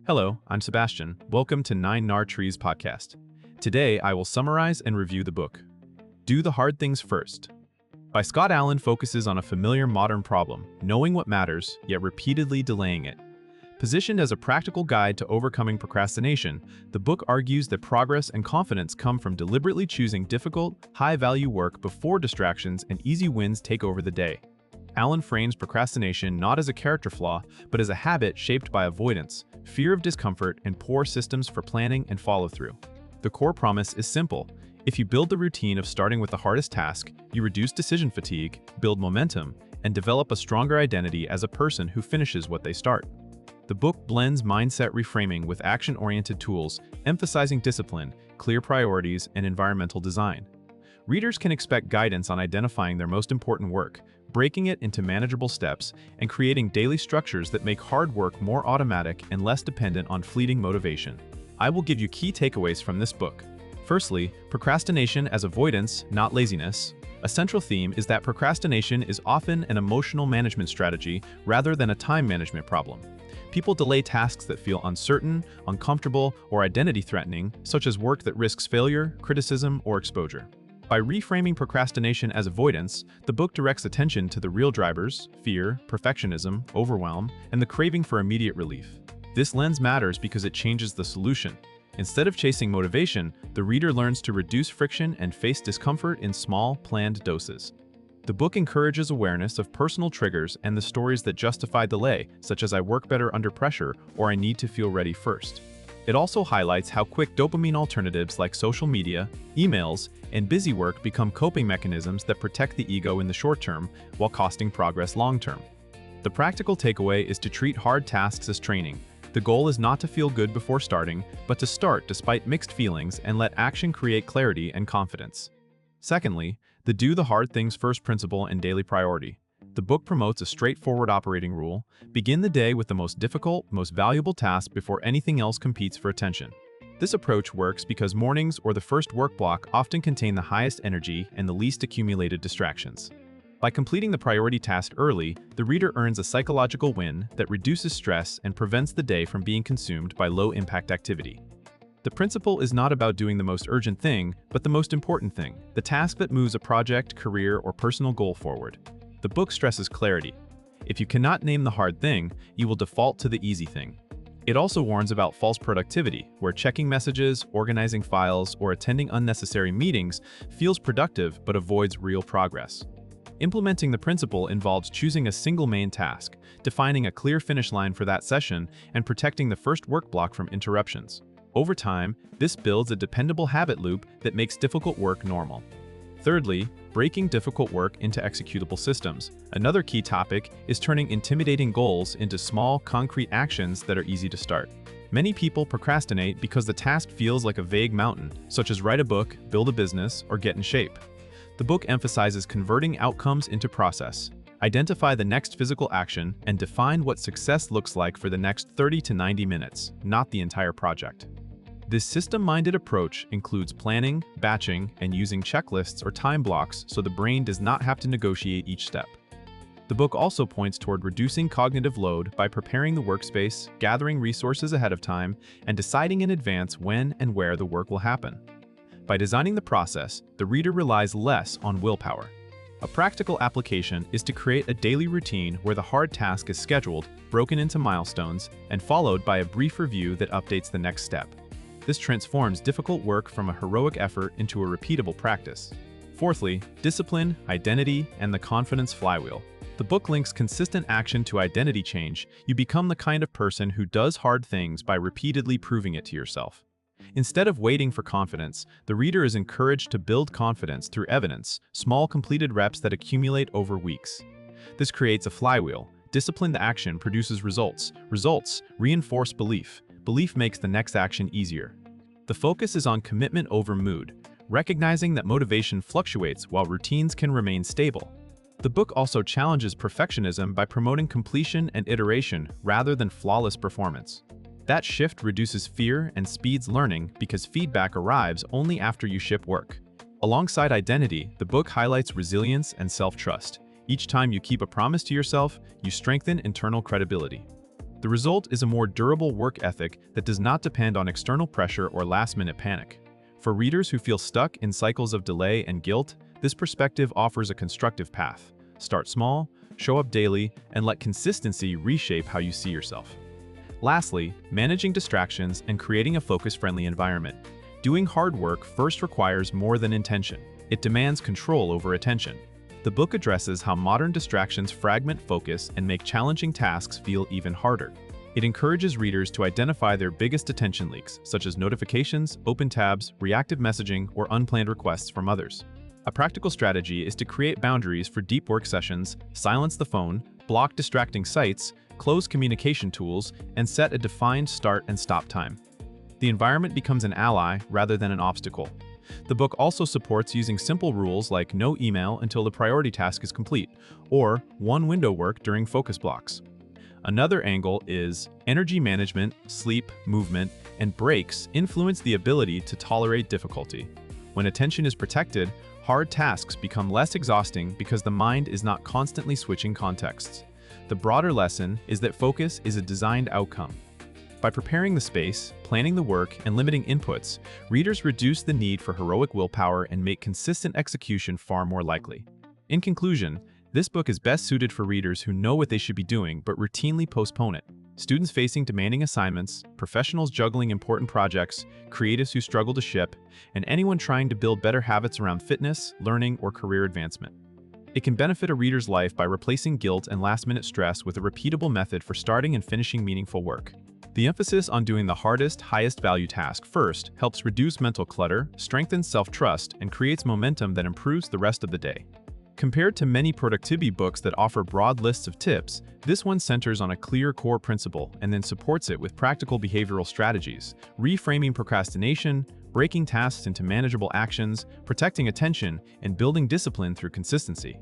Hello, I'm Sebastian. Welcome to 9 Trees podcast. Today, I will summarize and review the book, Do the Hard Things First. By Scott Allan focuses on a familiar modern problem, knowing what matters, yet repeatedly delaying it. Positioned as a practical guide to overcoming procrastination, the book argues that progress and confidence come from deliberately choosing difficult, high-value work before distractions and easy wins take over the day. Allan frames procrastination not as a character flaw, but as a habit shaped by avoidance, fear of discomfort, and poor systems for planning and follow-through. The core promise is simple. If you build the routine of starting with the hardest task, you reduce decision fatigue, build momentum, and develop a stronger identity as a person who finishes what they start. The book blends mindset reframing with action-oriented tools, emphasizing discipline, clear priorities, and environmental design. Readers can expect guidance on identifying their most important work, breaking it into manageable steps, and creating daily structures that make hard work more automatic and less dependent on fleeting motivation. I will give you key takeaways from this book. Firstly, procrastination as avoidance, not laziness. A central theme is that procrastination is often an emotional management strategy rather than a time management problem. People delay tasks that feel uncertain, uncomfortable, or identity-threatening, such as work that risks failure, criticism, or exposure. By reframing procrastination as avoidance, the book directs attention to the real drivers, fear, perfectionism, overwhelm, and the craving for immediate relief. This lens matters because it changes the solution. Instead of chasing motivation, the reader learns to reduce friction and face discomfort in small, planned doses. The book encourages awareness of personal triggers and the stories that justify delay, such as I work better under pressure or I need to feel ready first. It also highlights how quick dopamine alternatives like social media, emails, and busy work become coping mechanisms that protect the ego in the short term while costing progress long term. The practical takeaway is to treat hard tasks as training. The goal is not to feel good before starting, but to start despite mixed feelings and let action create clarity and confidence. Secondly, the do the hard things first principle and daily priority. The book promotes a straightforward operating rule: begin the day with the most difficult, most valuable task before anything else competes for attention. This approach works because mornings or the first work block often contain the highest energy and the least accumulated distractions. By completing the priority task early, the reader earns a psychological win that reduces stress and prevents the day from being consumed by low-impact activity. The principle is not about doing the most urgent thing, but the most important thing, the task that moves a project, career, or personal goal forward. The book stresses clarity. If you cannot name the hard thing, you will default to the easy thing. It also warns about false productivity, where checking messages, organizing files, or attending unnecessary meetings feels productive but avoids real progress. Implementing the principle involves choosing a single main task, defining a clear finish line for that session, and protecting the first work block from interruptions. Over time, this builds a dependable habit loop that makes difficult work normal. Thirdly, breaking difficult work into executable systems. Another key topic is turning intimidating goals into small, concrete actions that are easy to start. Many people procrastinate because the task feels like a vague mountain, such as write a book, build a business, or get in shape. The book emphasizes converting outcomes into process. Identify the next physical action and define what success looks like for the next 30 to 90 minutes, not the entire project. This system-minded approach includes planning, batching, and using checklists or time blocks so the brain does not have to negotiate each step. The book also points toward reducing cognitive load by preparing the workspace, gathering resources ahead of time, and deciding in advance when and where the work will happen. By designing the process, the reader relies less on willpower. A practical application is to create a daily routine where the hard task is scheduled, broken into milestones, and followed by a brief review that updates the next step. This transforms difficult work from a heroic effort into a repeatable practice. Fourthly, discipline, identity, and the confidence flywheel. The book links consistent action to identity change. You become the kind of person who does hard things by repeatedly proving it to yourself. Instead of waiting for confidence, the reader is encouraged to build confidence through evidence, small completed reps that accumulate over weeks. This creates a flywheel. Disciplined action produces results. Results reinforce belief. Belief makes the next action easier. The focus is on commitment over mood, recognizing that motivation fluctuates while routines can remain stable. The book also challenges perfectionism by promoting completion and iteration rather than flawless performance. That shift reduces fear and speeds learning because feedback arrives only after you ship work. Alongside identity, the book highlights resilience and self-trust. Each time you keep a promise to yourself, you strengthen internal credibility. The result is a more durable work ethic that does not depend on external pressure or last-minute panic. For readers who feel stuck in cycles of delay and guilt, this perspective offers a constructive path. Start small, show up daily, and let consistency reshape how you see yourself. Lastly, managing distractions and creating a focus-friendly environment. Doing hard work first requires more than intention. It demands control over attention. The book addresses how modern distractions fragment focus and make challenging tasks feel even harder. It encourages readers to identify their biggest attention leaks, such as notifications, open tabs, reactive messaging, or unplanned requests from others. A practical strategy is to create boundaries for deep work sessions, silence the phone, block distracting sites, close communication tools, and set a defined start and stop time. The environment becomes an ally rather than an obstacle. The book also supports using simple rules like no email until the priority task is complete, or one window work during focus blocks. Another angle is energy management, sleep, movement, and breaks influence the ability to tolerate difficulty. When attention is protected, hard tasks become less exhausting because the mind is not constantly switching contexts. The broader lesson is that focus is a designed outcome. By preparing the space, planning the work, and limiting inputs, readers reduce the need for heroic willpower and make consistent execution far more likely. In conclusion, this book is best suited for readers who know what they should be doing but routinely postpone it. Students facing demanding assignments, professionals juggling important projects, creatives who struggle to ship, and anyone trying to build better habits around fitness, learning, or career advancement. It can benefit a reader's life by replacing guilt and last-minute stress with a repeatable method for starting and finishing meaningful work. The emphasis on doing the hardest, highest-value task first helps reduce mental clutter, strengthens self-trust, and creates momentum that improves the rest of the day. Compared to many productivity books that offer broad lists of tips, this one centers on a clear core principle and then supports it with practical behavioral strategies, reframing procrastination, breaking tasks into manageable actions, protecting attention, and building discipline through consistency.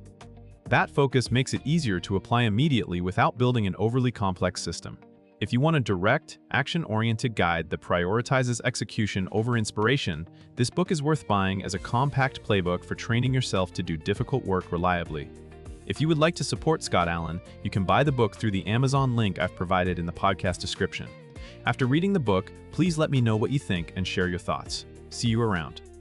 That focus makes it easier to apply immediately without building an overly complex system. If you want a direct, action-oriented guide that prioritizes execution over inspiration, this book is worth buying as a compact playbook for training yourself to do difficult work reliably. If you would like to support Scott Allan, you can buy the book through the Amazon link I've provided in the podcast description. After reading the book, please let me know what you think and share your thoughts. See you around.